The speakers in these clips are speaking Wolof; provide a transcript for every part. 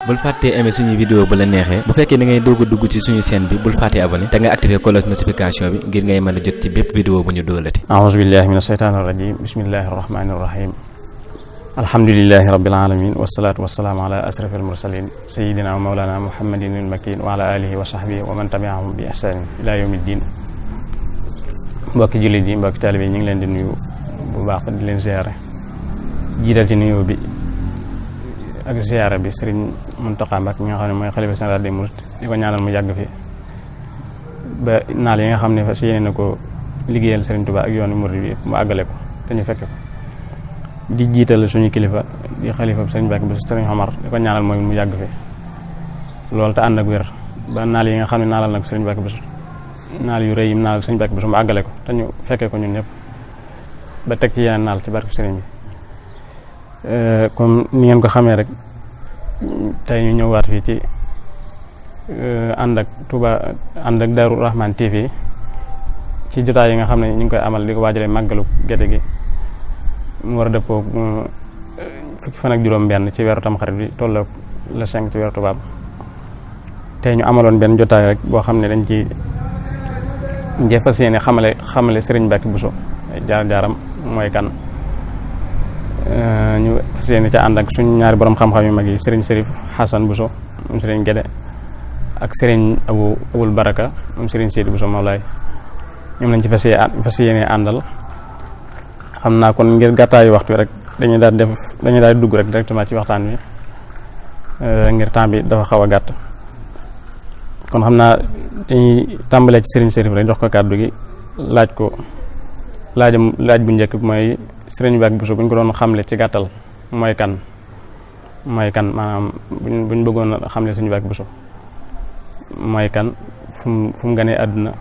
bul fàttee aimer suñu vidéo bu la neexee bu fekkee da ngay doog a dugg ci suñu chaîne bi bul fàttee abonné te nga activer cloche notification bi ngir ngay mën a jot ci bépp vidéo bu ñu doolati. a'uuzu billahi mina shaytaani rajiim bismillahi rahmaani rahiim alhamdulillahi rabbil alamin wasalaatu wasalaamu ala asrafil mursalin sayidina wa mawlana muhammadin al makin wa ala alihi wa sahbihi wa man tabi'ahum bi ihsanin ila yawmi ddin. mbokki jullit yi mbokki taalibe yi ñu ngi leen di nuyu bu baax di leen ziyaare jiital ci nuyoo bi ak ziyaare bi Sëriñ Muntaxa Mbàkke mi nga xam ne mooy xalifa général des mourides di ko ñaanal mu yàgg fi ba naal yi nga xam ne fas yéene na ko liggéeyal Sëriñ Tuubaa ak yoonu murid bi mu àggale ko te ñu fekke ko di jiital suñu kilifa di xalifa Sëriñ Mbàkke Buso Sëriñ Omar di ko ñaanal mooy mu yàgg fi loolu te ànd ak wér ba naal yi nga xam ne naalal na ko Sëriñ Mbàkke Buso naal yu rëy yi naal Sëriñ Mbàkke Buso mu àggale ko te ñu fekke ko ñun ñëpp ba teg ci yeneen naal ci barke sëriñ bi. comme ni ngeen ko xamee rek tey ñu ñëwaat fii ci ànd ak Daaru Rahman TV ci jotaay yi nga xam ne ñu ngi koy amal di ko waajalee màggalu Gédé gi mu war a dëppoo fukki fan ak juróom-benn ci weeru Tamxarit bi tolloog le 5 ci weeru tubaab tey ñu amaloon benn jotaay rek boo xam ne dañ ci fas yéene xamale Sëriñ Mbàkke Buso jaar-jaaram mooy kan. ñu fas yéene ca ànd ak suñ ñaari borom xam-xam yu mag yi Sëriñ Sërif Xasan Buso moom Sëriñ Gédé ak Sëriñ Abul Baraka moom Sëriñ Seydi Buso Mawlaay ñoom lañ ci fas yéene àndal. xam naa kon ngir gàttaayu waxtu rek dañuy daal di dugg rek directement ci waxtaan wi ngir temps bi dafa xaw a gàtt kon xam naa dañuy tàmbalee ci Sëriñ Sërif rek jox ko kàddu gi laaj bu njëkk bi mooy Sëriñ Mbàkke Buso bu ñu ko doon xamle ci gàttal mooy kan maanaam buñ bëggoon a xamle Sëriñ Mbàkke Buso mooy kan fu mu ganee àdduna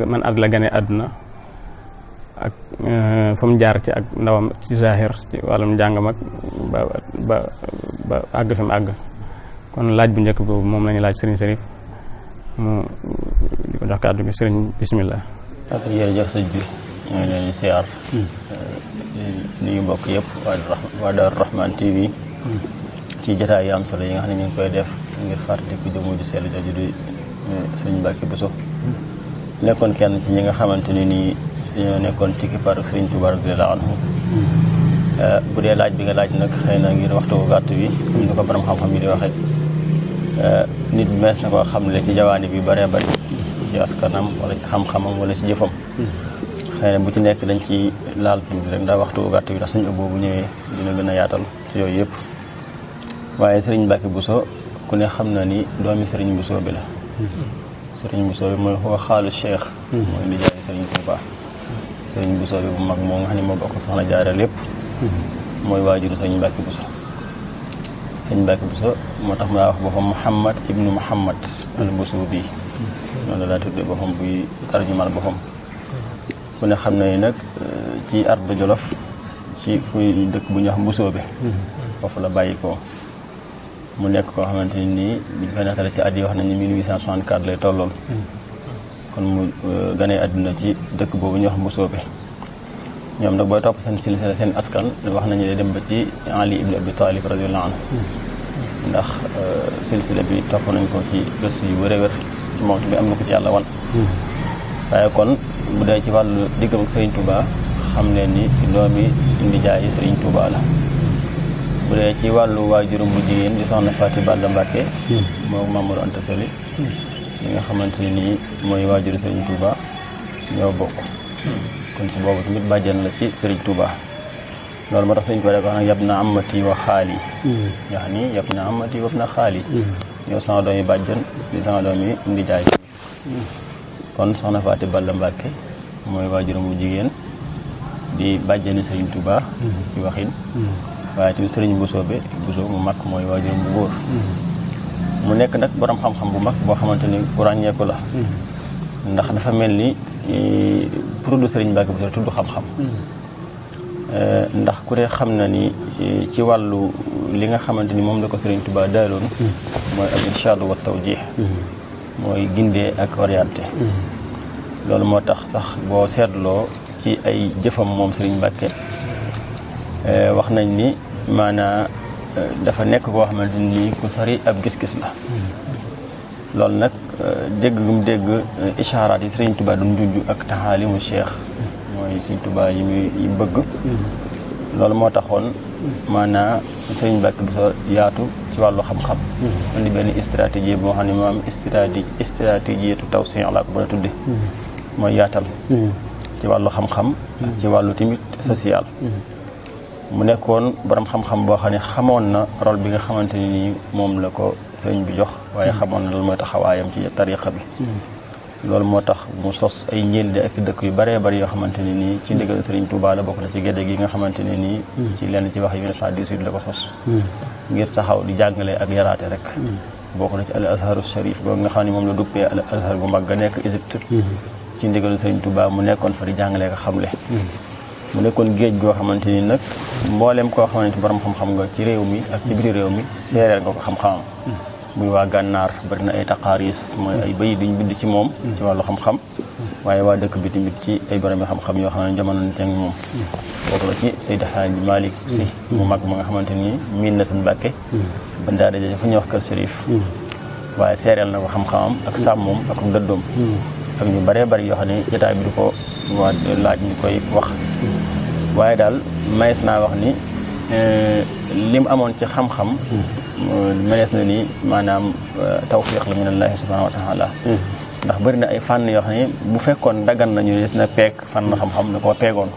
man at la ganee àdduna ak fu mu jaar ci ak ndawam ci zahir ci wàllum njàngam ak ba àgg fi mu àgg kon laaj bu njëkk boobu moom la ñuy laaj Sëriñ Sërif mu di ko jox kàddu gi sëriñ bismillah. ak jërëjëf sëñ bi ñu ngi leen di siyaar nuyu mbokk yëpp waa Daaru Rahman TV ci jotaay yu am solo yi nga xam ne ñu ngi koy def ngir fàttaliku jëmm ju sell jooju di Sëriñ Mbàkke Buso nekkoon kenn ci ñi nga xamante ni nii dañoo nekkoon ci kippaaruk Sëriñ Tuubaa radiyallaahu anhu bu dee laaj bi nga laaj nag xëy na ngir waxtu bu gàtt bi comme ni ko borom xam-xam yi di waxee nit mees na koo xam ne ci jawaani bi bëree bëri ci askanam wala ci xam-xamam wala ci jëfam xëy na bu ci nekk dañ ci laal tuuti rek ndax waxtu gàtt bi ndax suñu ëpp bu ñëwee dina gën a yaatal ci yooyu yëpp waaye Sëriñ Mbàkke Buso ku ne xam na ni doomi Sëriñ Buso bi la Sëriñ Buso bi mooy xoo xaalu Cheikh mooy di jaay Sëriñ Tuubaa Sëriñ Buso bi bu mag moo nga xam ne moo bokk soxna Jaara lépp mooy waajuru Sëriñ Mbàkke Buso Sëriñ Mbàkke Buso moo tax mu daa wax boppam Muhammad ibnu Muhammad al Buso bi noonu la daa tuddee boppam buy tarjumal boppam ku ne xam na ni nag ci ardu Jolof ci fuy dëkk bu ñuy wax Mbusoobe foofu la bàyyi ko mu nekk koo xamante ni nii biñ koy nettali ci at yi wax nañu 1864 lay tolloon kon mu ganee àdduna ci dëkk boobu ñuy wax Mbusoobe ñoom nag booy topp seen silsila seen askan wax nañu lay dem ba ci Ali ibn Abi Talib radiyallahu anhu ndax silsila bi topp nañ ko ci gëstu yu wér a wér ci moom tamit am na ko ci yàlla wan waaye kon bu dee ci wàllu diggam ak Sëriñ Tuubaa xam leen ni doomi indi jaayi Sëriñ Tuubaa la bu dee ci wàllu waajuram bu jigéen di soxna Faati Balla Mbàkke moo Mamour Anta Sali li nga xamante ne nii mooy waajuru Sëriñ Tuubaa ñoo bokk kon ci boobu tamit bàjjan la ci Sëriñ Tuubaa loolu moo tax Sëriñ Tuubaa rek wax nag yab na amati wa xaali yaa ni yab na amati wa na xaali ñoo sama doom yi bàjjan di sama doom yi indi jaay kon soxna Faati Balla Mbàkke mooy waajuram bu jigéen di bàjjani Sëriñ Tuubaa ci waxin waaye tamit Sëriñ Busoobe Buso mu mag mooy waajuram bu góor mu nekk nag borom xam-xam bu mag boo xamante ni ku ràññeeku la ndax dafa mel ni pour du Sëriñ Mbàkke Buso tudd xam-xam ndax ku ne xam na ni ci wàllu li nga xamante ni moom la ko Sëriñ Tuubaa daaloon mooy al irshaad wa tawjiih mooy gindee ak orienté loolu moo tax sax boo seetloo ci ay jëfam moom Sëriñ Mbàkke wax nañ ni maanaa dafa nekk koo xamante ni ku sori ab gis-gis la loolu nag dégg gum dégg ishaaraat yi Sëriñ Tuubaa doon junj ak taxaalimu cheikh mooy Sëriñ Tuubaa yi muy bëgg loolu moo taxoon maanaam Sëriñ Mbàkke Buso yaatu ci wàllu xam-xam indi benn stratégie boo xam ne moom stratégie tu tawsi' laa ko mën a tudde mooy yaatal ci wàllu xam-xam ak ci wàllu tamit social mu nekkoon borom xam-xam boo xam ne xamoon na rôle bi nga xamante ni nii moom la ko sëriñ bi jox waaye xamoon na loolu mooy taxawaayam ci tariqa bi loolu moo tax mu sos ay njëlde ak dëkk yu bëree bëri yoo xamante ne nii ci ndigal Sëriñ Tuubaa la bokk na ci gédé gi nga xamante ne nii ci lenn ci wax 1918 la ko sos ngir taxaw di jàngale ak yaraate rek bokk na ci al azharu sharif boobu nga xam ne moom la duppee al azhar bu mag ga nekk Égypte ci ndigal Sëriñ Tuubaa mu nekkoon fa di jàngale ko xamle mu nekkoon géej goo xamante ni nag mboolem koo xamante borom xam-xam nga ci réew mi ak ci biir réew mi seereel nga ko xam-xamam muy waa gànnaar bari na ay taqaaris mooy ay bayit duñ bind ci moom ci wàllu xam-xam waaye waa dëkk bi tamit ci ay borom xam-xam yoo xam ne jamono nte moom bokk la ci Seydi Haaji Malick Sy mu mag ma nga xamante ni miin na seen Mbàkke ba daa daje fa ñuy wax kër Sërif waaye seereel na ko xam-xamam ak sàmmoom ak dëddoom ak ñu bëree bëri yoo xam ne jotaay bi du ko waa laaj ñu koy wax waaye daal mayees naa wax ni lim amoon ci xam-xam manees na ni maanaam tawfiq la minallaahi subhaanahu wa taala ndax bëri na ay fànn yoo xam ne bu fekkoon dagan nañu des na peeg fànn xam-xam na koo peegoon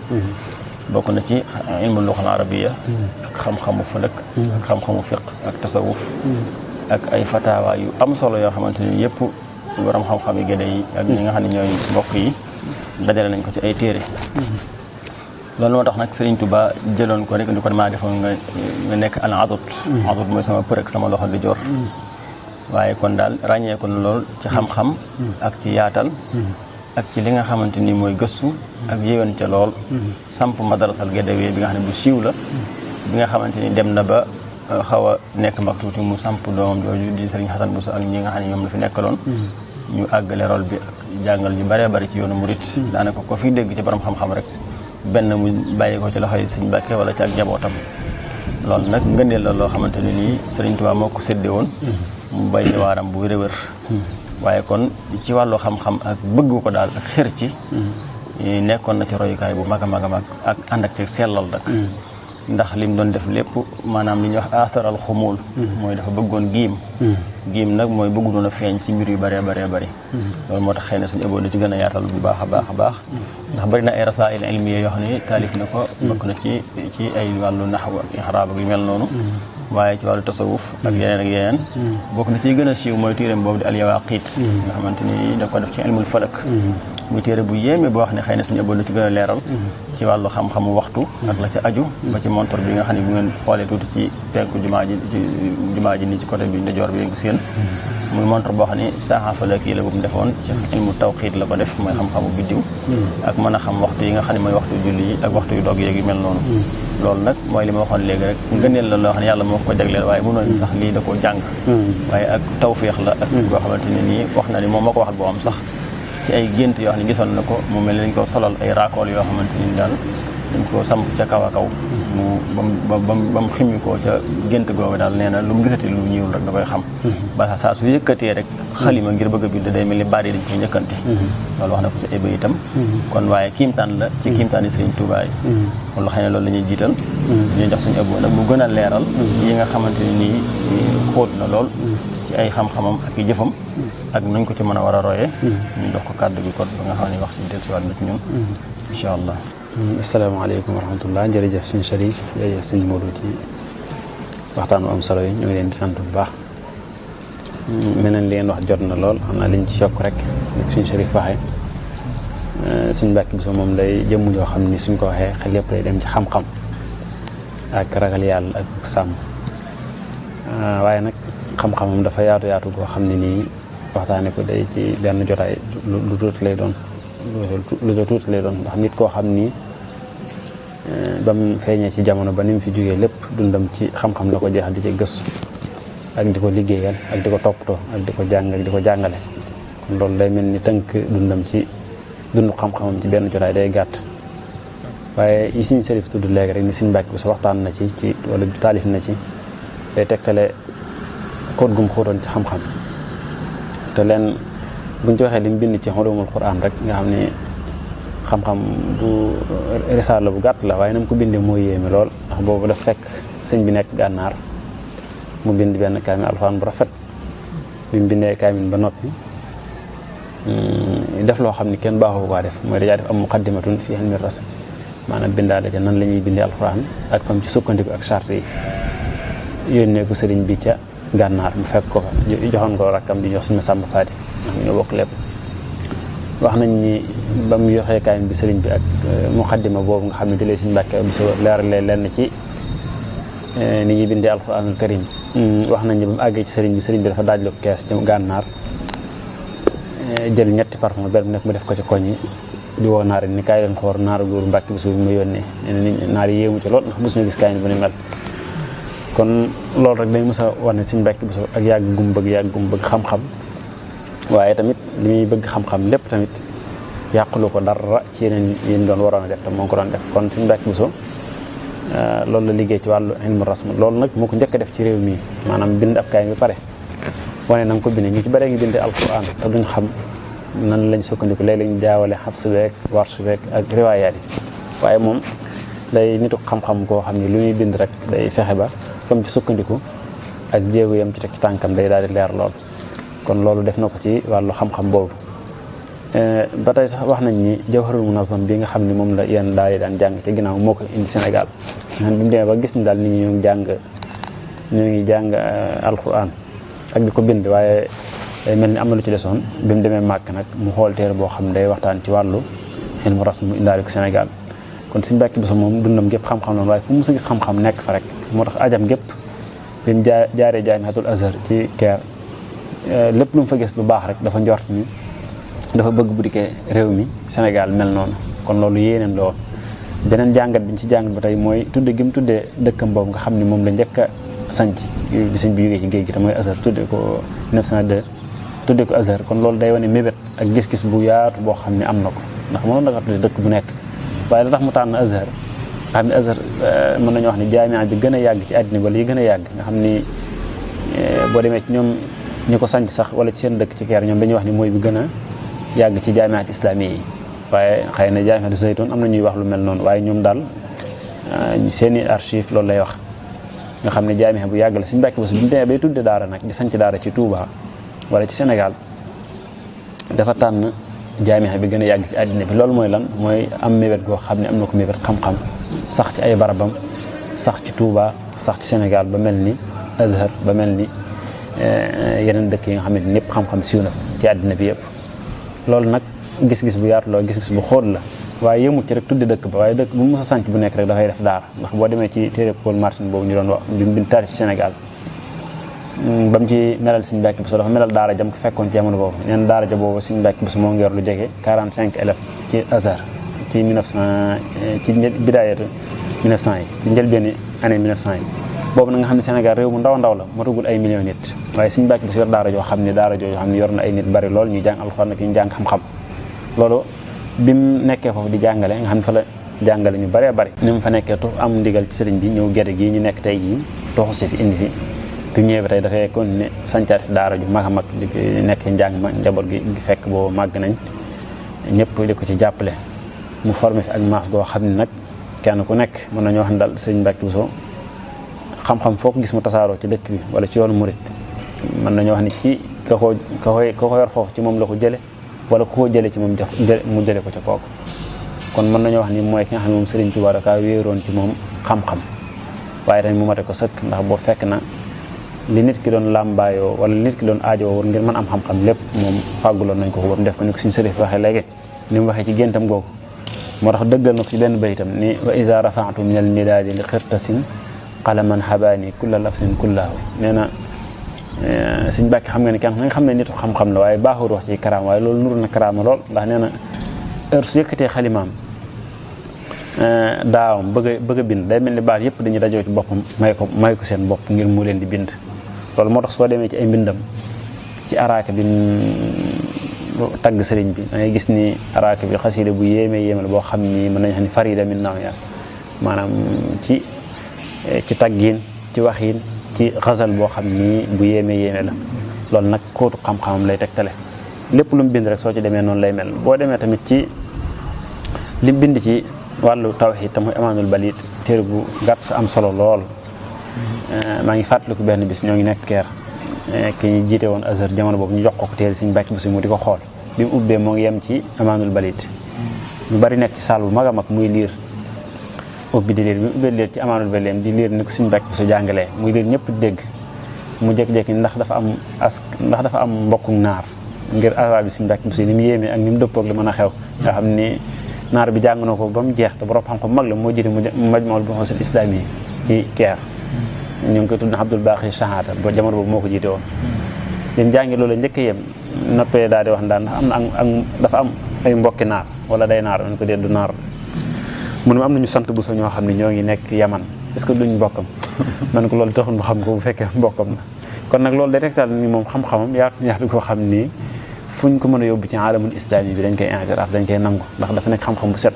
bokk na ci ilmu luxal arabiya ak xam-xamu falak ak xam-xamu fiq ak tasawuf ak ay fatawa yu am solo yoo xamante ni yëpp borom xam-xam yi gédé yi ak ñi nga xam ne ñooy mbokk yi dajale nañ ko ci ay téere loolu moo tax nag Sëriñ Tuubaa jëloon ko rek ni ko maa defoon nga nekk al adut adut mooy sama përëg sama loxo di joor waaye kon daal ràññee ko na lool ci xam-xam ak ci yaatal ak ci li nga xamante ni mooy gëstu ak yéwén ca lool samp madarasal Gédéwee bi nga xam ne bu siiw la bi nga xamante ni dem na ba xaw a nekk mag tuuti mu samp doomam jooju di Sëriñ Xasan Buso ak ñi nga xam ne ñoom la fi nekkaloon ñu àggale rôle bi ak jàngal ñu bëree bëri ci yoonu murit daanaka ko fi dégg ci borom xam-xam rek benn mu bàyyi ko ci loxoy Sëriñ Mbàkke wala ci ak njabootam loolu nag ngëneel la loo xamante ne nii Sëriñ Tuubaa moo ko séddee woon mu bay ci waaram bu wér-wér waaye kon ci wàllu xam-xam ak bëgg ko daal ak xër ci nekkoon na ci royukaay bu mag a mag a mag ak ànd ak ci sellal nag ndax lim doon def lépp maanaam li ñuy wax asaral xumul mooy dafa bëggoon giim nag mooy bëggu doon a feeñ ci mbir yu bëree bëree bëri loolu moo tax xëy na suñu ëboo na ci gën a yaatal bu baax a baax a baax ndax bëri na ay rasaa'il ilmiya yoo xam ne taalif na ko bokk na ci ay wàllu naxwu ak ixraab ak yu mel noonu waaye ci wàllu tasawuf ak yeneen ak yeneen bokk na ci gën a siiw mooy téeréem boobu di al yawaaqiit nga xamante ni da ko def ci ilmul falak muy téere bu yéeme boo xam ne xëy na suñu ëbboon na ci gën a leeral ci wàllu xam-xamu waxtu ak la ca aju ba ci montor bi nga xam ne bu ngeen xoolee tuuti ci penku jumaa ji nii ci côté bi ndijoor bi ko seen muy montor boo xam ne saaxa falak yi la bu mu defoon ci ilmu tawqiit la ko def mooy xam-xamu biddiw ak mën a xam waxtu yi nga xam ne mooy waxtu julli yi ak waxtu yu dog yeeg yu mel noonu loolu nag mooy li ma waxoon léegi rek ngëneel la loo xam ne yàlla moo ko jagleel waaye mënoon sax lii da koo jàng waaye ak tawféex la ak koo xamante ne nii wax na ni moom moo ko waxal boo am sax ci ay gént yoo xam ne gisoon na ko mu mel ne dañ ko solal ay raakool yoo xamante ni daal dañ ko samp ca kaw a kaw mu ba mu ximmi ko ca gént googu daal nee na lu mu gisati lu ñuul rek da koy xam ba saa su yëkkatee rek xalima ngir bëgg a bind day mel ni baat yi dañ koy njëkkante loolu wax na ko ci ay bayitam kon waaye kiimtaan la ci kiimtaan yi Sëriñ Tuubaa yi kon lu xëy ne loolu la ñuy jiital ñuy jox suñu ëbboo nag mu gën a leeral yi nga xamante ni nii xóot na lool ci ay xam-xamam ak i jëfam ak nuñ ko ci mën a war a royee ñu jox ko kàddu gi kon ba nga xam ne wax ci dellusiwaat na ci ñun incha allah. asalaamaaleykum wa rahmatullah jërëjëf suñu Cherif jërëjëf suñu Modou ci waxtaan wu am solo yi ñu ngi leen di sant bu baax mel nañ leen wax jot na lool xam naa liñ ci yokk rek nag suñu Cherif waxee suñu Mbàkke Buso moom day jëmm joo xam ni suñ ko waxee xel yëpp day dem ci xam-xam ak ragal yàlla ak sàmm waaye nag xam-xamam dafa yaatu goo xam ne nii waxtaane ko day ci benn jotaay lu tuuti lay doon ndax nit koo xam ni ba mu feeñee ci jamono ba ni mu fi jógee lépp dundam ci xam-xam la ko jeexal di ci gëstu ak di ko liggéeyal ak di ko toppatoo ak di ko jàng ak di ko jàngale kon loolu day mel ni tënk dundam ci dundu xam-xamam ci benn jotaay day gàtt waaye yi Sëriñ Cherif tudd léegi rek ni Sëriñ Mbàkke Buso waxtaan na ci wala taalif na ci day tegtale xóot gum xóotoon ci xam-xam te leen buñ ci waxee li mu bind ci ulumul Qur'an rek nga xam ni xam-xam bu risaala bu gàtt la waaye na mu ko bindee moo yéeme lool ndax boobu daf fekk sëñ bi nekk gànnaar mu bind benn kaamil alxuraan bu rafet bi mu bindee kaamil ba noppi def loo xam ni kenn baaxoo ko def mooy dajaa def am muqaddimatun fi ilmi rasm maanaam bindaale ca nan la ñuy bindee alxuraan ak fam ci sukkandiku ak charte yi yónnee ko sëriñ bi ca gànnaar mu fekk ko fa joxoon ko rakkam di jox suñu Samba Fadi ndax ñoo bokk lépp wax nañ ni ba mu yoxee kaamil bi sëriñ bi ak muqaddima boobu nga xam ne jëlee suñu Mbàkke bu soo leeralee lenn ci ni ñuy bindee alxuraanul karim wax nañ ni ba mu àggee ci sëriñ bi dafa daajlu kees ci gànnaar jël ñetti parfum benn bu nekk mu def ko ci koñ yi di woo naar yi ni kaay leen xoor naaru góoru Mbàkke bu mu yónnee naar yi yéemu ci lool ndax mosuñu gis kaamil bu ni mel kon loolu rek day mos a wane suñu Mbàkke bu ak yàgg gum bëgg xam-xam waaye tamit li muy bëgg xam-xam lépp tamit yàqulu ko dara ci yeneen yéen doon waroon a def te moo ko doon def kon suñu Mbàkke Buso loolu la liggéey ci wàllu ilmu rasm loolu nag moo ko njëkk a def ci réew mi maanaam bind ab kaay bi pare wane na nga ko bindee ñu ci bare ngi bindee alquran te duñ xam nan lañ sukkandiku léeg lañ jaawale xafs beek warsh beek ak riwaayaat yi waaye moom day nitu xam-xam koo xam ne lu ñuy bind rek day fexe ba fam ci sukkandiku ak jéego yam ci teg ci tànkam day daal di leer lool kon loolu def na ko ci wàllu xam-xam boobu ba tey sax wax nañ ni jawharul munazam bi nga xam ne moom la yenn daal yi daan jàng ci ginnaaw moo ko indi Sénégal bi mu demee ba gis ni daal nit ñi ñu ngi jàng alquran ak di ko bind waaye day mel ni am na lu ci desoon bi mu demee màkk nag mu xool téere boo xam ne day waxtaan ci wàllu ilmu rasm mu indaale ko Sénégal kon suñu Mbàkke Buso moom dundam gépp xam-xam la waaye fu mu sa gis xam-xam nekk fa rek moo tax ajam gépp bi mu jaaree jaamiatul Azhar ci Caire lépp lu mu fa gis lu baax rek dafa njort ni dafa bëgg bu dikkee réew mi Sénégal mel noonu kon loolu yéeneen la woon beneen jàngat bi ñu ci jàngat ba tey mooy tudde gi mu tuddee dëkkam boobu nga xam ne moom la njëkk a sanc bi sëñ bi jógee ci géej gi te mooy Azhar tudde ko 1902 tudde ko Azhar kon loolu day wane mébét ak gis-gis bu yaatu boo xam ne am na ko ndax mënoon na ko tudde dëkk bu nekk waaye la tax mu tànn Azhar nga xam ne Azhar mën nañu wax ne jaamia bi gën a yàgg ci àddina wala yi gën a yàgg nga xam ni boo demee ci ñoom ñi ko sanc sax wala ci seen dëkk ci Caire ñoom dañuy wax ni mooy bi gën a yàgg ci jaamiat islami yi waaye xëy na jaamiatu Zaytun am na ñuy wax lu mel noonu waaye ñoom daal seeni archive loolu lay wax nga xam ne jaamiha bu yàgg la suñu Mbàkke Buso bi mu demee bay tudde daara nag di sanc daara ci Touba wala ci Sénégal dafa tànn jaamiha bi gën a yàgg ci àddina bi loolu mooy lan mooy am mébét goo xam ne am na ko mébét xam-xam sax ci ay barabam sax ci Touba sax ci Sénégal ba mel ni Azhar ba mel ni yeneen dëkk yi nga xam ne ñëpp xam-xam siiw na fa ci àddina bi yëpp loolu nag gis-gis bu yaatu la gis-gis bu xóot la waaye yëmut ci rek tudde dëkk ba waaye dëkk bu mu mos a sanc bu nekk rek dafay def daara ndax boo demee ci téere Paul Martin boobu ñu doon wax bi mu bind taarif ci Sénégal ba mu ci melal Sëñ Mbàkke Buso dafa melal daara jam ko fekkoon ci jamono boobu neen daara ja boobu Sëñ Mbàkke Buso moo ngi yor lu jege 45 élèves ci Azhar ci 1900 ci bidaayatu 1900 yi ci njëlbéeni année 1900 yi boobu na nga xam ne Sénégal réew mu ndaw ndaw la matugul ay millions nit waaye Sëñ Mbàkke Buso yor daara joo xam ne yor na ay nit bari lool ñuy jàng alxuraan ak ñu jàng xam-xam loolu bi mu nekkee foofu di jàngale nga xam ne fa la jàngale ñu bëree bëri ni mu fa nekkee tu am ndigal ci sëriñ bi ñëw gerte gii ñu nekk tey jii toxu si fi indi fi bi mu ñëwee ba tey dafay continuer sancaat fi daara ju mag a mag di nekk ci njàng ma njaboot gi fekk boobu màgg nañ ñëpp di ko ci jàppale mu formé fi ak maas goo xam ne nag kenn ku nekk mën nañoo wax ne daal sëriñ Mbàkke Buso xam-xam foo ko gis mu tasaaroo ci dëkk bi wala ci yoonu murit mën nañoo wax ne ci ka ko yor foofu ci moom la ko jële wala ku ko jëlee ci moom mu jëlee ko ca kooku kon mën nañoo wax ni mooy ki nga xam ne moom Sëriñ Tuubaa da kaa wéeroon ci moom xam-xam waaye tamit mu mate ko sëkk ndax boo fekk na li nit ki doon làmbaayoo wala li nit ki doon aajowoo war ngir mën am xam-xam lépp moom fàgguloon nañ ko ba mu def ko ni ko suñu sërif waxee léegi ni mu waxee ci géntam googu moo tax dëggal na ko ci benn baytam ni wa iza rafaatu min al midaadi li xirtasin qalaman habaani kulla lafsin kullahu nee na Sëñ Mbàkke xam nga ni kenn nga xam ne nitu xam-xam la waaye baaxul wax ci karaama waaye loolu nuru na karaama lool ndax nee na heure su yëkkatee xalimaam daawam bëgg a bind day mel ni baat yëpp dañuy dajoo ci boppam may ko seen bopp ngir mu leen di bind loolu moo tax soo demee ci ay mbindam ci araaka bi tagg sëriñ bi da ngay gis ni araaka bi xasida bu yéeme la boo xam ni mën nañu xam ni farida min nawya maanaam ci taggiin ci waxiin ci xasal boo xam ni bu yéeme la loolu nag xóotu xam-xamam lay tegtale lépp lu mu bind rek soo ci demee noonu lay mel boo demee tamit ci li mu bind ci wàllu tawxiid te muy amaanul balit téere bu gàtt am solo lool maa ngi fàttaliku benn bis ñoo ngi nekk keer ki ñu jiite woon Azhar jamono boobu ñu jox ko téere Sëriñ Mbàkke Buso mu di ko xool bi mu ubbee moo ngi yem ci amaanul balit ñu bari nekk ci saal bu mag a mag muy liir ubbi di liir bi mu ubbee liir ci amaanul balit di liir ni ko Sëriñ Mbàkke Buso jàngalee muy liir ñëpp dégg mu jékki-jékki ndax dafa am mbokkum naar ngir awa bi Sëriñ Mbàkke Buso ni mu yéemee ak ni mu dëppoog li mën a xew nga xam ni naar bi jàng na ko ba mu jeex te borom xam-xam mag la moo jiite Majmuul Buhuusil Islaami ci keer ñu ngi koy tudd Abdul Baaxi Shahada ba jamono boobu moo ko jiite woon bi mu jàngi loolu njëkk yem noppee daal di wax ndax dafa am ay mbokki naar wala day naar man ko dee du naar mu ne am nañu sant Buso ñoo xam ne ñoo ngi nekk Yaman est-ce que duñ mbokkam man ko loolu taxul mu xam ko bu fekkee mbokkam la kon nag loolu day tegtal ni moom xam-xamam yaatu koo xam ni fuñ ko mën a yóbbu ci alamul islami bi dañ koy intiraaf dañ koy nangu ndax dafa nekk xam-xam bu set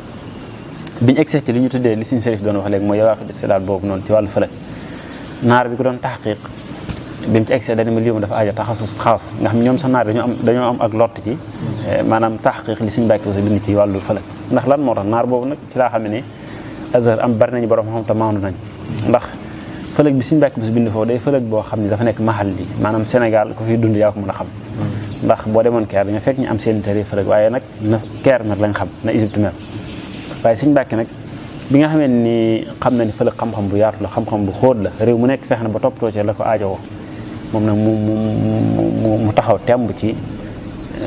biñu egsee ci li ñu tuddee li Sëriñ Sërif doon wax léegi mooy yawaaqitu silaat boobu noonu ci wàllu fëlëg naar bi ko doon taxqiq bi mu ci egsee dañu ma lii dafa aaja taxasus xaas nga xam ñoom sax naar dañoo am ak lott ci maanaam taxqiq li Sëriñ Mbàkke Buso bind ci wàllu fëlëg ndax lan moo tax naar boobu nag ci laa xam ne Azhar am bari nañu borom xam te maandu nañ ndax fëlëg bi Sëriñ Mbàkke Buso bind foofu day fëlëg boo xam ne dafa nekk mahal li maanaam Sénégal ko fiy dund yaa ko mën a xam ndax boo demoon keer dañoo fekk ñu am seen tari fëlëg waaye nag na keer nag lañ xam na Égypte mel waaye Sëriñ Mbàkke nag bi nga xamee ni xam na ni fëlëg xam-xam bu yaatu la xam-xam bu xóot la réew mu nekk fex na ba toppatoo ci la ko aajowoo moom nag mu taxaw temb ci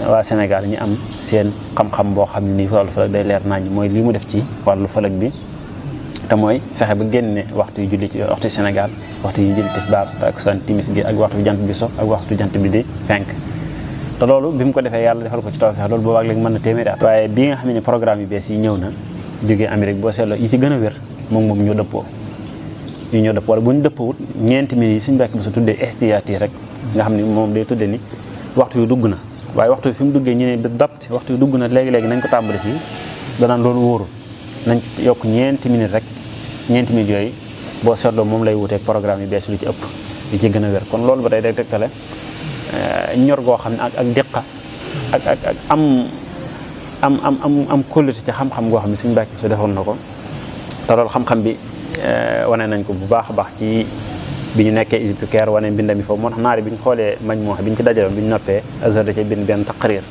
waa Sénégal ñi am seen xam-xam boo xam ne ni wàllu fëlëg day leer nañ mooy li mu def ci wàllu fëlëg bi te mooy fexe ba génne waxtu yu julli ci waxtu Sénégal waxtu yu julli tisbaar ak san timis gi ak waxtu jant bi so ak waxtu jant bi di fenk te loolu bi mu ko defee yàlla defal ko ci tawfeex loolu boobaag léegi mën na téeméeri at waaye bi nga xam ne programme yu bees yi ñëw na jógee Amérique boo seetloo yi ci gën a wér moom ñoo dëppoo wala bu ñu dëppawut ñeenti minutes yi Sëriñ Mbàkke Buso tuddee ihtiyaat yi rek nga xam ne moom day tuddee ni waxtu yu dugg na waaye waxtu yu fi mu duggee ñu ne dapt waxtu yu dugg na léegi-léegi nañ ko tàmbali fii danaan loolu wóorul nañ ci yokk ñeenti minutes rek ñeenti minutes yooyu boo seetloo moom lay wuteeg programme yu bees lu ci ëpp li ci gën a wér kon loolu ba tey day tegtale ñor goo xam ne ak diqa ak am kóllite ci xam-xam goo xam ne Sëriñ Mbàkke Buso defoon na ko te loolu xam-xam bi wane nañ ko bu baax a baax ci bi ñu nekkee Égypte keer wane mbindam mi foofu moo tax naari bi ñu xoolee Majmuuha bi ñu ci dajaloon bi ñu noppee Azhar da cee bind benn taqrir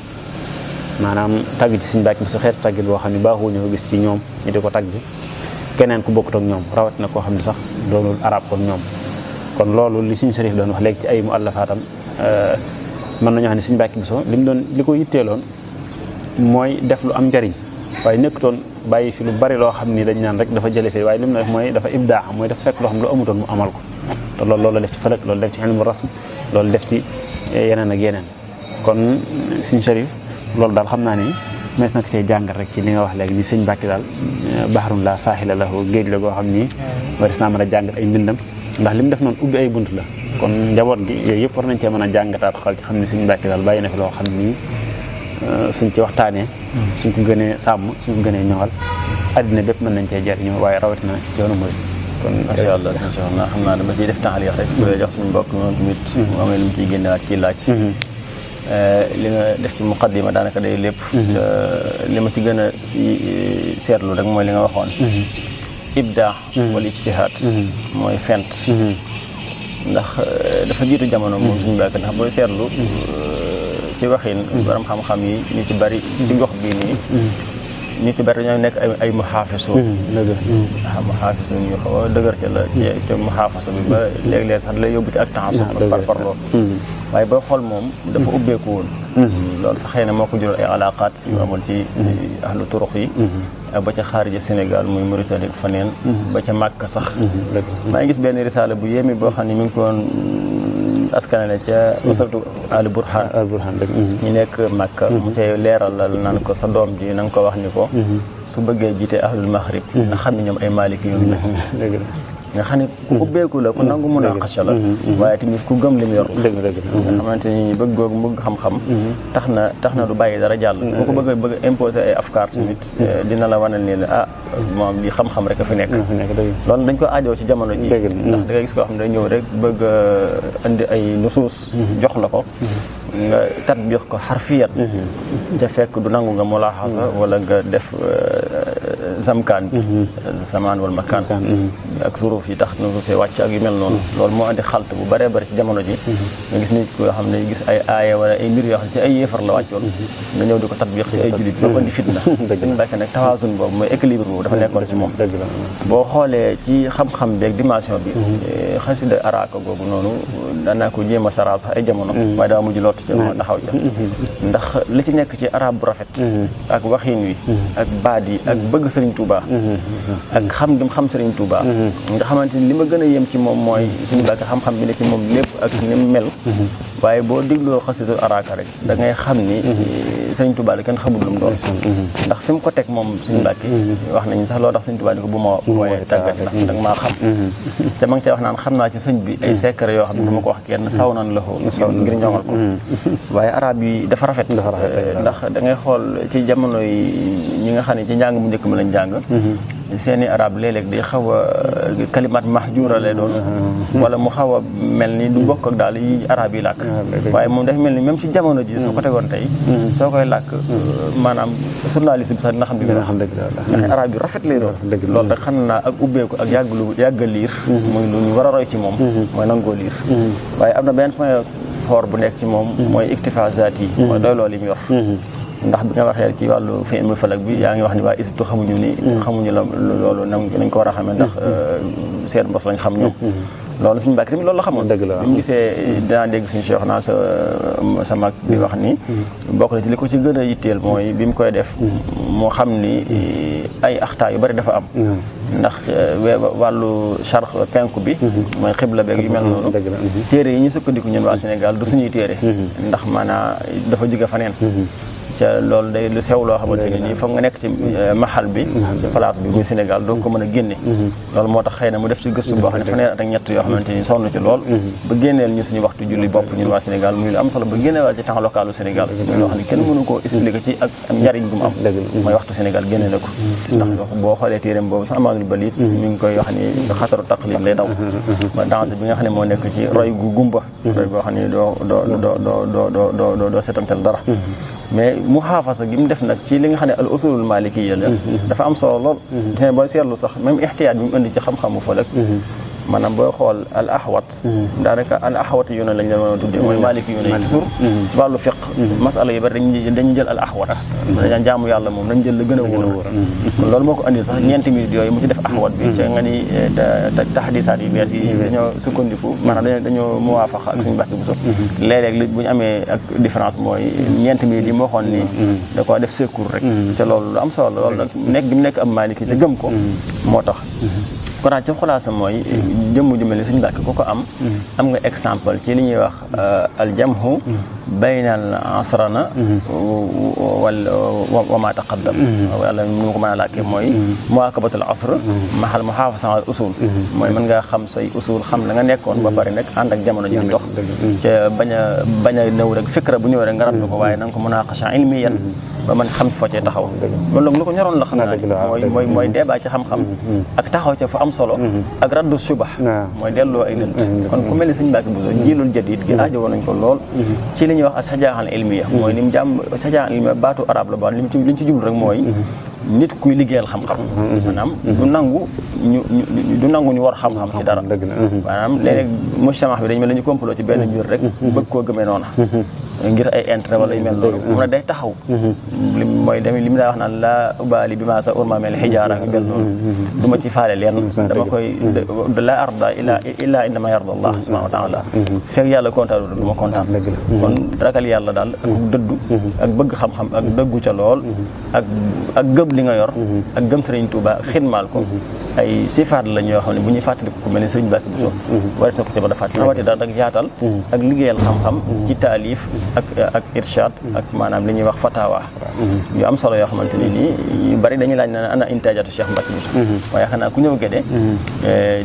maanaam tagg ci Sëriñ Mbàkke Buso xeetu taggit boo xam ne baaxuñu ko gis ci ñoom ñu di ko tagg keneen ku bokkut ak ñoom rawat na koo xam ne sax doonul arab kon ñoom kon loolu li Sëriñ Sërif doon wax léegi ci ay muallafaatam mën nañoo xam ne Sëriñ Mbàkke Buso li ko yitteeloon mooy def lu am njariñ waaye nekkutoon bàyyi fi lu bari loo xam ni dañ naan rek dafa jële fii waaye li mu def mooy dafa ibdaa mooy dafa fekk loo xam ne lu amutoon mu amal ko te loolu la def ci fëlëg loolu def ci ilmu rasm loolu def ci yeneen ak yeneen kon Sëriñ Sërif loolu daal xam naa ni mees na ko cee jàngal rek ci li nga wax léegi ni Sëriñ Mbàkke daal bahrun la saahila lahu géej la goo xam ni waris naa mën a jàngal ay mbindam ndax li mu def noonu ubbi ay bunt la kon njaboot gi yooyu yëpp war nañ cee mën a jàngataat xal ci xam ne Sëriñ Mbàkke daal bàyyi na fi loo xam ni suñ ci waxtaanee suñ ko gënee sàmm suñ ko gënee ñoŋal àddina bépp mën nañ cee jariñoo waaye rawatina yoonu murid kon macha allah sëñ Cheikh naa xam naa dama ciy def taaliq rek bu jox suñu mbokk moom tamit mu amee lu mu ciy génnewaat ci laaj li nga def ci muqaddima daanaka day lépp li ma ci gën a seetlu rek mooy li nga waxoon ibdaa wala ijtihaad mooy fent ndax dafa jiitu jamono moom suñu Mbàkke ndax booy seetlu ci waxin borom xam-xam yi ñu ci bari ci gox bii nii ñu ci bari dañoo nekk ay muhaafisu muhaafisu ñu xaw a dëgër ca la ci muhaafasa bi ba léeg-léeg sax lay yóbbu ci ak taasub par parloo waaye booy xool moom dafa ubbeeku woon loolu sax xëy na moo ko jural ay alaqaat yu amoon ci ahlu turux yi ak ba ca xaarija Sénégal muy Mauritanie ak faneen ba ca Màkka sax maa ngi gis benn risaala bu yéeme boo xam ne mi ngi ko askanale ca usratu al burhan ñu nekk Makka mu cay leeralal naan ko sa doom ji na nga ko wax ni ko su bëggee jiite ahlul maghrib na xam ne ñoom ay maliki yoon nga xam ne ku ubbeeku la ku nangu munaqasha la waaye tamit ku gëm li mu yor nga xamante ni bëgg googu bëgg xam-xam tax na du bàyyi dara jàll boo ko bëgg imposer ay afkaar tamit dina la wanal ni la moom li xam-xam rek a fi nekk loolu dañ ko aajoo ci jamono ji ndax da ngay gis koo xam ne day ñëw rek bëgg indi ay nusuus jox la ko nga tatbiq ko xarfiyan te fekk du nangu nga mulaaxasa wala nga def zamkaan bi zamaan wal makaan ak suruuf yi tax na see wàcc ak yu mel noonu loolu moo andi xalt bu bëree bëri ci jamono ji nga gis nit ko yoo xam ne gis ay aaya wala ay mbir yoo xam ne ci ay yéefar la wàccoon nga ñëw di ko tatbiq ci ay julit boobu andi fitna suñu Mbàkke nag tawaasun boobu mooy équilibre boobu dafa nekkoon ci moom boo xoolee ci xam-xam beeg dimension bi xasida araaka googu noonu danaa ko jéem a sara sax ay jamono waaye daa mujj lott ca ma taxaw ca ndax li ci nekk ci arab bu rafet ak waxin wi ak baat yi ak bëgg Serigne Touba ak xam gi xam Serigne Touba nga xamante ni li ma gën a yem ci moom mooy suñu Mbàkke xam-xam bi ne ci moom lépp ak ni mu mel waaye boo dégloo xasidul araaka rek da ngay xam ni Serigne Touba la kenn xamul lu mu doon ndax fi mu ko teg moom suñu Mbàkke wax nañu sax loo tax Serigne Touba di ko bu ma wooyee tàggati ndax da nga maa xam te ma ngi cee wax naan xam naa ci sëñ bi ay secret yoo xam ne du ma ko wax kenn saw nan la ngir ñoŋal ko waaye arab yi dafa rafet ndax da ngay xool ci jamono yi ñi nga xam ne ci njàng mu njëkk ma lañ jàng seeni arab léeg-léeg day xaw a kalimat mahjura lay doon wala mu xaw a mel ni du bokk ak daal yi arab yi làkk waaye moom dafa mel ni même ci jamono ji soo ko tegoon tey soo koy làkk maanaam journaliste bi sax dina xam li nga xam ndax arab yi rafet lay doon loolu rek xam naa ak ubbeeku ak yàgg liir muy lu ñu war a roy ci moom mooy nangoo liir waaye am na benn point fort bu nekk ci moom mooy iktifa zaat yi mooy doy loolu yi mu yor ndax bi nga waxee ci wàllu fi ilmu falak bi yaa ngi wax ni waa Égypte xamuñu la loolu nañ ko war a xamee ndax seen mbos lañ xam ñoom loolu suñu Mbàkke tamit loolu la xamoon dëgg la bi mu gisee dinaa dégg suñu Cheikh naa sa mag di wax ni bokk na ci li ko ci gën a yitteel mooy bi mu koy def moo xam ni ay axtaa yu bari dafa am ndax wàllu charx penku bi mooy xibla beeg yu mel noonu téere yi ñu sukkandiku ñun waa Sénégal du suñuy téere ndax maanaam dafa jóge faneen ca loolu day lu sew loo xamante ne nii foog nga nekk ci maxal bi ci place bi muy Sénégal doo ko mën a génne loolu moo tax xëy na mu def ci gëstu boo xam ne fanweer at ak ñett yoo xamante ni sonn ci lool ba génneel ñu suñu waxtu julli bopp ñun waa Sénégal muy lu am solo ba génnewaat ci temps localu Sénégal muy loo xam ne kenn mënu koo expliquer ci ak njariñ bu mu am mooy waxtu Sénégal génne na ko ndax boo xoolee téeréem boobu sax amaanul balit mi ngi koy wax ni xataru taqlid lay daw ba danse bi nga xam ne moo nekk ci roy gu gumba roy goo xam ne doo setantal dara mais muhaafasa gi mu def nag ci li nga xam ne al usulul malikiyya la dafa am solo lool te booy seetlu sax même ixtiyaat bi mu indi ci xam-xamu falak maanaam booy xool al ahwat daanaka al ahwat yu ne lañ leen mën a tuddee mooy maliki yu ne toujours ci wàllu fiq masala yu bari dañuy jël al ahwat dañaan jaamu yàlla moom nañ jël la gën a wóor kon loolu moo ko andil sax ñeenti minutes yooyu mu ci def ahwat bi ca nga ni tahdisaat yu bees yi dañoo sukkandiku maanaam dañoo muwaafaqa ak suñu Mbàkke Buso léeg-léeg li bu ñu amee ak différence mooy ñeenti minutes yi moo xoon ni da ko def secours rek ca loolu lu am solo loolu nag nekk gi mu nekk am maliki ca gëm ko moo tax kon daal ci xulaasa mooy jëmm ju mel ni Sëñ Mbàkke ku ko am nga exemple ci li ñuy wax aljamhu bayna al asrana wa ma taqaddam wala nu ma ko mën a làkkee mooy muwaakabatul asr mahal muhaafasa al usul mooy mën nga xam say usul xam la nga nekkoon ba pare nag ànd ak jamono ji di dox ca bañ a ñëw rek fikra bu ñëw rek nga rafetlu ko waaye na nga ko munaqasha ilmiyan ba man xam foo cee taxaw loolu nag lu ko ñoroon la xam naa mooy débat ci xam-xam ak taxaw ca fa am solo ak raddu subah mooy delloo ay lënt kon ku mel ni Sëñ Mbàkke Buso jiilul jadid gi aajowoo nañ ko lool ci li ñuy wax sajaaxal ilmiya mooy li mu jàmm sajaaxal ilmiya baatu arab la ba li ñu ci jublu rek mooy nit kuy liggéeyal xam-xam maanaam du nangu ñu war xam-xam ci dara maanaam léeg-léeg mujtama bi dañu mel ni ñu complot ci benn mbir rek bëgg koo gëmee noona ngir ay intérêt wala yu mel noonu mu ne day taxaw mooy li mu daa wax naan laa ubaali bi maa sa urma mel xijaara yu mel noonu du ma ci faale leen dama koy laa arda illaa indama yarda allah subhanahu wa taala fekk yàlla kontaan du ma kontaan kon ragal yàlla daal ak dëddu ak bëgg xam-xam ak dëggu ca lool ak gëm li nga yor ak gëm Sëriñ Tuuba ak xidmaal ko ay sifaat lañ yoo xam ne bu ñuy fàttaliku ku mel ne sëriñ Mbàkke Buso war na ko ca mën a fàttali rawati daal ak yaatal ak liggéeyal xam-xam ci taalif ak irshad ak maanaam li ñuy wax fatawa yu am solo yoo xamante ne nii yu bari dañuy laaj na ana intaajatu Cheikh Mbàkke Buso waaye xanaa ku ñëw Gédé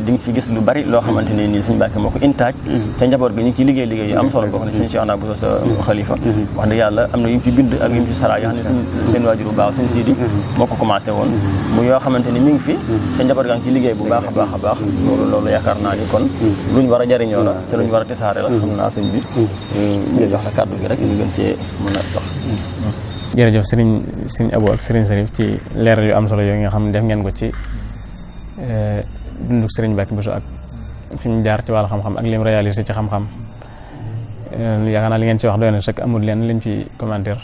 di nga fi gis lu bari loo xamante ne nii sëriñ Mbàkke moo ko intaaj te njaboot gi ñu ngi ci liggéey yu am solo boo xam ne sëriñ Cheikh Buso sa xalifa wax dëgg yàlla am na yu mu ci bind ak yu mu ci sara yoo xam ne seen waajur bu baax sëriñ Sidi moo ko commencé woon mu yoo xamante ni mi ngi fi te njaboot gaa ngi ci liggéey bu baax a baax loolu yaakaar naa ni kon luñ war a jariñoo la te luñ war a tisaare la xam naa sëñ bi ñu jox sa kàddu gi rek ñu gën cee mën a dox. jërëjëf sëriñ Abou ak sëriñ Serif ci leeral yu am solo yooyu nga xam ne def ngeen ko ci dunduk sëriñ Mbàkke Buso ak fi ñu jaar ci wàllu xam-xam ak lim réalisé ci xam-xam yaakaar naa li ngeen ci wax doy na sëkk amul leen liñ ci commentaire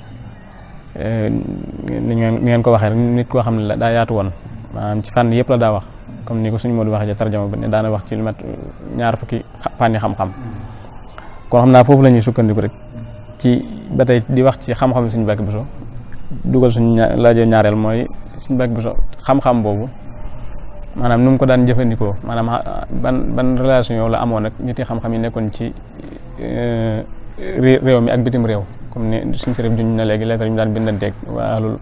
ni ngeen ko waxee rek nit koo xam ne la daa yaatu woon maanaam ci fànn yëpp la daa wax comme ni ko suñu Modou waxee ci tarjama ba ne daana wax ci lu mat ñaar fukki fànni xam-xam kon xam naa foofu la ñuy sukkandiku rek ci ba tey di wax ci xam-xam suñu Mbàkke Buso dugal suñu laajee ñaareel mooy suñu Mbàkke Buso xam-xam boobu maanaam nu mu ko daan jëfandikoo maanaam ban relation yow la amoon ak nit yi xam-xam yi nekkoon ci réew mi ak bitim réew comme ni suñu sërif juñ na léegi lettre yi ñu daan bindanteeg waa ahlul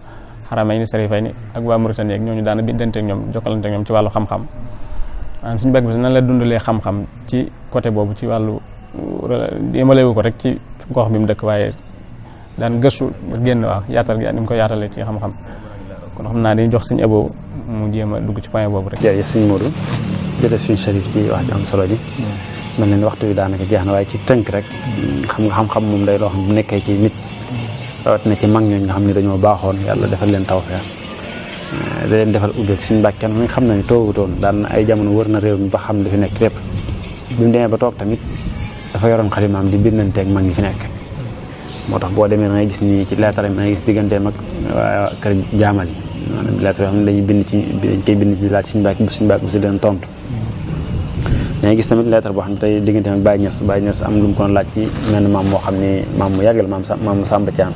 xaramayni sarifayni ak waa Mauritanie ak ñooñu daan bindanteeg ñoom jokkalanteeg ñoom ci wàllu xam-xam maanaam suñu Mbàkke Buso nan la dundalee xam-xam ci côté boobu ci wàllu yemalewu ko rek ci gox bi mu dëkk waaye daan gëstu ba génn waaw yaatal gi ni mu ko yaatalee ci xam-xam kon xam naa dañuy jox suñu Abo mu jéem a dugg ci point boobu rek. jërëjëf suñu Modou jërëjëf suñu Sharif ci wax ji am solo ji mel na ni waxtu bi daanaka jeex na waaye ci tënk rek xam nga xam-xam moom day loo xam bu nekkee ci nit rawat na ci mag ñooñ nga xam ne dañoo baaxoon yàlla defal leen tawfeex da leen defal ubbeek suñu Mbàkke kenn xam na ni toogutoon daan na ay jamono wër na réew mi ba xam li fi nekk lépp bi mu demee ba toog tamit dafa yoroon xalimaam di bindanteeg mag ñi fi nekk moo tax boo demee da ngay gis ni ci lettre yi da ngay gis digganteem ak waa kër jaamal yi maanaam lettre yoo xam ne dañuy bind ci dañ koy bind ci laaj suñu Mbàkke bu si leen tontu da ngay gis tamit lettre boo xam ne tey digganteem ak Baye Niass am lu mu ko laaj ci menn maam moo xam ne maam mu yàggal maam Samba Thiam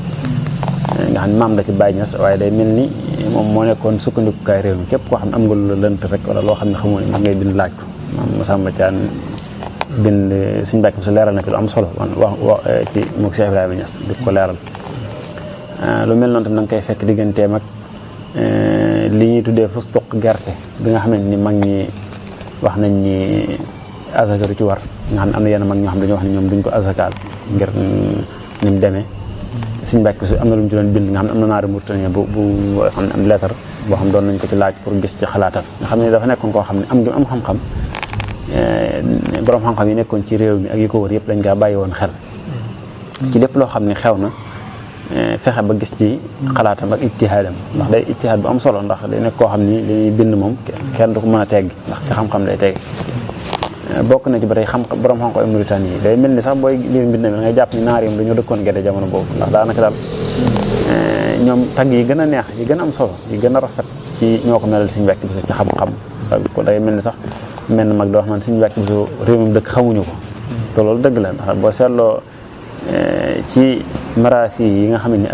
nga xam ne maam la ci Baye Niass waaye day mel ni moom moo nekkoon sukkandikukaay réew mi képp koo xam ne am nga lu la lënt rek wala loo xam ne xamoo ne ngay bind laaj ko maam Samba Thiam bind suñu Mbàkke Buso leeral na ci lu am solo wax ci moog Cheikh Ibrahima Niass di ko leeral lu mel noonu tam da nga koy fekk digganteem ak li ñuy tuddee fustuq gerte bi nga xamante ni mag ñi wax nañ ni asaka du ci war nga xam ne am na yenn mag ñoo xam dañoo wax ne ñoom duñ ko asakaal ngir ni mu demee suñu Mbàkke Buso am na lu mu ci doon bind nga xam ne am na naari Mauritanie bu xam ne am lettre boo xam doon nañ ko ci laaj pour gis ci xalaatam nga xam ne dafa nekkoon koo xam ne am xam-xam borom xam-xam yi nekkoon ci réew mi ak yi ko wër yëpp dañ kaa bàyyi woon xel ci lépp loo xam ne xew na fexe ba gis ci xalaatam ak ijtihaadam ndax day ijtihaad bu am solo ndax day nekk koo xam ni li ñuy bind moom kenn du ko mën a teggi ndax ci xam-xam day teggi bokk na ci ba tey borom xam-xam ay Mauritanie yi day mel ni sax booy liir mbind mi da ngay jàpp ni naar yi dañoo dëkkoon Gédé jamono boobu ndax daanaka daal ñoom tagg yi gën a neex yi gën a am solo yi gën a rafet ci ñoo ko melal suñu Mbàkke Buso ci xam-xam ko day mel ni sax menn mag da wax naan suñu Mbàkke Buso réew mi dëkk xamuñu ko te loolu dëgg la ndax boo seetloo ci maraasi yi nga xam ne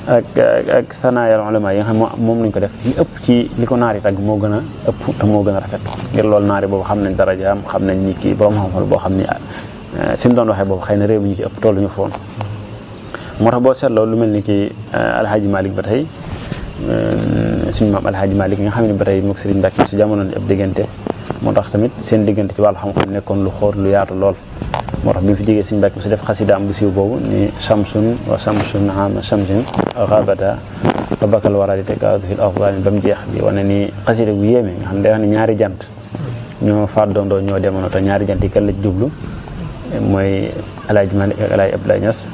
ak sanaayal ulama yi nga xam moom lañ ko def li ëpp ci li ko naari tagg moo gën a ëpp te moo gën a rafet ngir loolu naari boobu xam nañ darajaam xam nañ ni kii borom xam-xam boo xam ni fi mu doon waxee boobu xëy na réew mi ñu ci ëpp tollu ñu foon moo tax boo seetloo lu mel ni ki Alhaaji Malick ba tey suñu maam Alhaaji Malick nga xam ne ba tey moog Sëriñ Mbàkke Buso jamono ni ab diggante moo tax tamit seen diggante ci wàllu xam-xam nekkoon lu xóor lu yaatu lool moo tax bi mu fi jógee Sëriñ Mbàkke Buso def xasidaam bu siiw boobu ni shamsun wa shamsun ama shamsin xabata ba bakal wara di tegaatu fil afdani ba mu jeex bi wane ni xasida bu yéeme nga xam ne day wax ne ñaari jant ñoo fàddoondoo ñoo demono te ñaari jant yi kan la ci jublu mooy Alaaji Malick ak Alaaji Abdoulaye Niass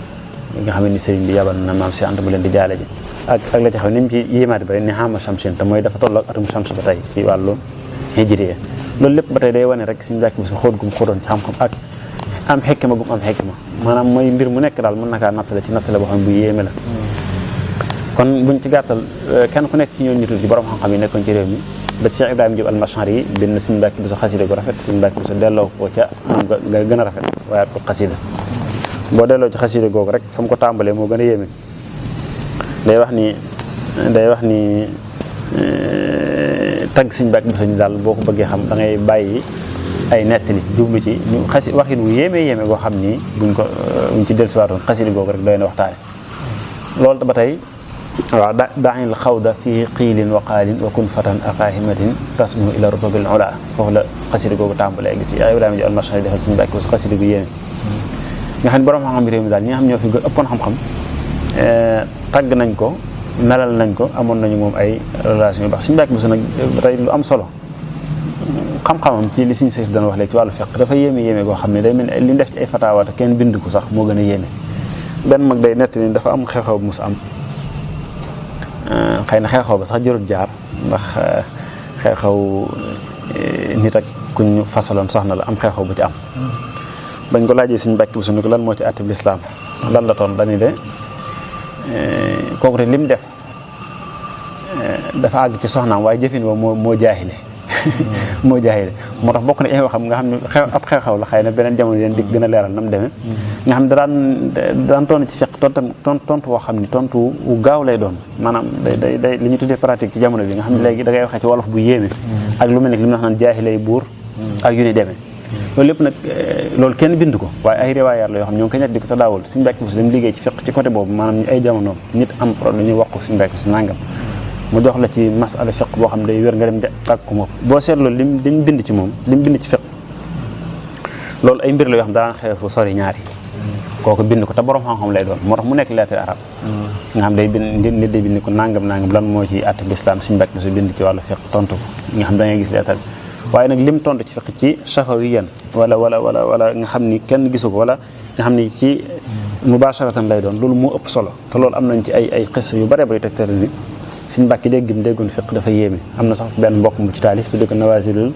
nga xam ne ni sëriñ bi yabal na maam si Anta mu leen di jaale ji ak la ci xew ni mu ci yéemaati ba ni xama shamsin te mooy dafa tolloo ak atum shams ba tey ci wàllu hijriya loolu lépp ba tey day wane rek Sëriñ Mbàkke Buso xóot gum xóotoon ci xam-xam ak am xekkma gum am xekkma maanaam mooy mbir mu nekk daal mën na kaa nattale ci nattale boo xam ne bu yéeme la kon buñ ci gàttal kenn ku nekk ci ñoom ñu tudd borom xam-xam yi nekkoon ci réew mi ba ci Cheikh Ibrahima Diop al-Mashari yi bind Sëriñ Mbàkke Buso xasida gu rafet Sëriñ Mbàkke Buso delloo ko ca anam nga gën a rafet waaye ko xasida boo delloo ci xasida googu rek fa mu ko tàmbalee moo gën a yéeme day wax ni tagg Sëñ Mbàkke Buso daal boo ko bëggee xam da ngay bàyyi ay nettali jublu ci ñu waxin wu yéeme goo xam ni buñ ci dellusiwaatoon xasida googu rek doy na waxtaane loolu ba tey waaw daanil xawda fii xiilin wa qaalin wa kun fatan aqaahimatin tasmu ila rutubil ula foofu la xasida googu tàmbalee gis Ibrahima ji almarchandi defal Sëñ Mbàkke Buso xasida gu yéeme nga xam ne borom xam-xam réew mi daal ñi nga xam ñoo fi ëppoon xam-xam tàgg nañ ko melal nañ ko amoon nañu moom ay relation yu baax Sëñ Mbàkke Buso nag tey lu am solo xam-xamam ci li Sëñ Sërif doon wax léegi ci wàllu fiqh dafa yéeme goo xam ne day mel ni li mu def ci ay fataawaata kenn bind ko sax moo gën a yéeme benn mag day nett ni dafa am xew-xew bu mus am xëy na xew-xew ba sax jërut jaar ndax xew-xew nit ak ku ñu fasaloon soxna la am xew-xew bu ci am bañ ko laajee Sëñ Mbàkke Buso ni ko lan moo ci àtte bi lislaam lan la toon dañu de kooku te lim def dafa àgg ci soxnaam waaye jëfin wa moo jaahile moo jaahile moo tax bokk na ay waxam nga xam ne ab xew-xew la xëy na beneen jamono leen di gën a leeral na mu demee nga xam ne daan tontu ci fekk tontu woo xam ni tontu wu gaaw lay doon maanaam day li ñu tuddee pratique ci jamono bi nga xam ne léegi da ngay waxee ci wolof bu yéeme ak lu mel ne li mu wax naan jaahile buur ak yu ni demee loolu lépp nag loolu kenn bind ko waaye ay riwaayaat la yoo xam ñoo ngi koy ñett di ko tadaawul Sëñ Mbàkke Buso dem liggéey ci fiqh ci côté boobu maanaam ay jamono nit am problème ñu wax ko Sëñ Mbàkke Buso nangam mu jox la ci masala fiqh boo xam ne day wér nga dem tàgg ko moom boo seetloo lim bind ci moom lim bind ci fiqh loolu ay mbir la yoo xam daan xew fu sori ñaari kooku bind ko te borom xam-xam lay doon moo tax mu nekk lettre arab nga xam day bind nit day bind ko nangam lan moo ci àtte lislaam Sëñ Mbàkke Buso bind ci wàllu fiqh tontu ko nga xam da ngay gis lettre waaye nag lim tontu ci fiqh ci safawiyan wala nga xam ni kenn gisu ko wala nga xam ni ci mubasharatan lay doon loolu moo ëpp solo te loolu am nañ ci ay xis yu bare bari tegtal ni Sëñ Mbàkke déggoon fiqh dafa yéeme am na sax benn mbokk mu ci taalif tudde ko nawazilul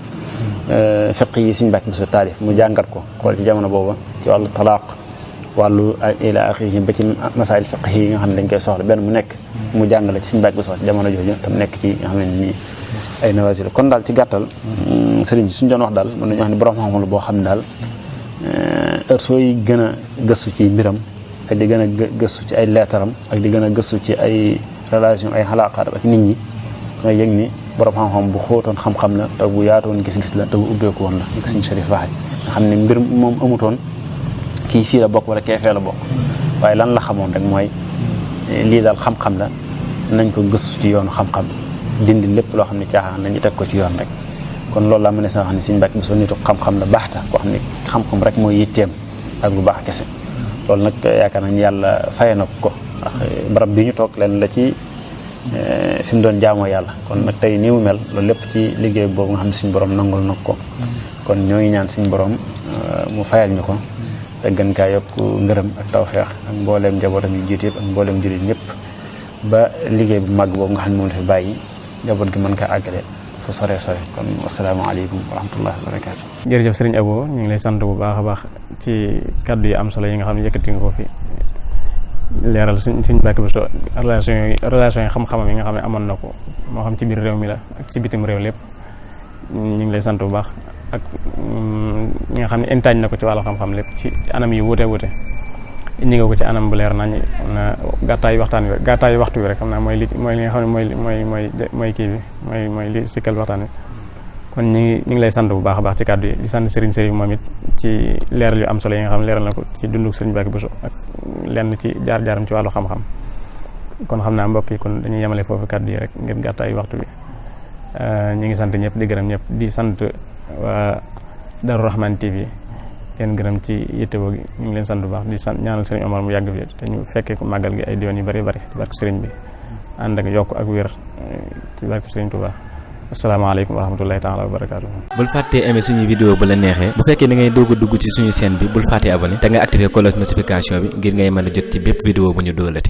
fiqh yi Sëñ Mbàkke Buso taalif mu jàngat ko xool ci jamono booba ci wàllu talaaq wàllu ila axiri ba ci masail fiqh yi nga xam ne dañ koy soxla benn mu nekk mu jàngale ci Sëñ Mbàkke Buso ci jamono jooju tam nekk ci nga xam ne nii ay nawazil kon daal ci gàttal sëriñ suñ doon wax daal mën nañu wax ne borom xam-xam la boo xam ne daal heure sooy gën a gëstu ci mbiram ak di gën a gëstu ci ay leetaram ak di gën a gëstu ci ay relation ay xalaaqaat ak nit ñi nga yëg ni borom xam-xam bu xóotoon xam-xam la te bu yaatoon gis-gis la te bu ubbeeku woon la ñu ko Sëñ Sërif waxee nga xam ne mbir moom amutoon kii fii la bokk wala kee fee la bokk waaye lan la xamoon rek mooy lii daal xam-xam la nañ ko gëstu ci yoonu xam-xam dindi lépp loo xam ne caaxaan nañu teg ko ci yoon rek kon loolu laa mën a wax ne Sëñ Mbàkke Buso nitu xam-xam la baaxta koo xam ne xam-xam rek mooy yitteem ak lu baax kese loolu nag yaakaar nañ yàlla faye na ko ndax barab bi ñu toog leen la ci fi mu doon jaamoo yàlla kon nag tey nii mu mel loolu lépp ci liggéey boobu nga xam ne suñu borom nangul na ko kon ñoo ngi ñaan suñu borom mu fayal ñu ko te gën kaa yokk ngërëm ak tawfeex ak mbooleem njabootam yu jiitu yëpp ak mbooleem jullit ñëpp ba liggéey bu màgg boobu nga xam ne moom la fi bàyyi njaboot gi mën kaa àggale fu sore kon asalaamaaleykum wa rahmatullahi wa barakaatu. jërëjëf sëriñ Abo ñu ngi lay sant bu baax a baax ci kaddu yi am solo yi nga xam ne yëkkati nga ko fi leeral Sëñ Mbàkke Buso relation yi xam-xamam yi nga xam ne amoon na ko moo xam ci biir réew mi la ak ci bitim réew lépp ñu ngi lay sant bu baax ak ñi nga xam ne intaaj na ko ci wàllu xam-xam lépp ci anam yi wuute indi nga ko ci anam bu leer nañ na gàttaayu waxtu bi rek xam naa mooy li nga xam ne mooy kii bi mooy li sikkal waxtaan wi kon ñu ngi lay sant bu baax a baax ci kàddu yi di sant Serigne Sërif moom it ci leeral yu am solo yi nga xam ne leeral na ko ci dunduk Sëñ Mbàkke Buso ak lenn ci jaar-jaaram ci wàllu xam-xam kon xam naa mbokk yi kon dañuy yemale foofu kàddu yi rek ngir gàttaayu waxtu bi ñu ngi sant ñëpp di gërëm ñëpp di sant waa Darou Rahmane TV leen gërëm ci yittewoo gi ñu ngi leen sant bu baax di sant ñaanal Sëriñ Omar mu yàgg fi te ñu fekkee ko màggal gi ay diwoon yu bari ci barke sëriñ bi ànd ak yokk ak wér ci barke Sëriñ Tuubaa asalaamaaleykum wa rahmatullahi taala wa barakaatu. bul fàttee aimé suñu vidéo bu la neexee bu fekkee da ngay doog a dugg ci suñu chaîne bi bul fàttee abonné te nga activé cloche notification bi ngir ngay mën a jot ci bépp vidéo bu ñu dóolati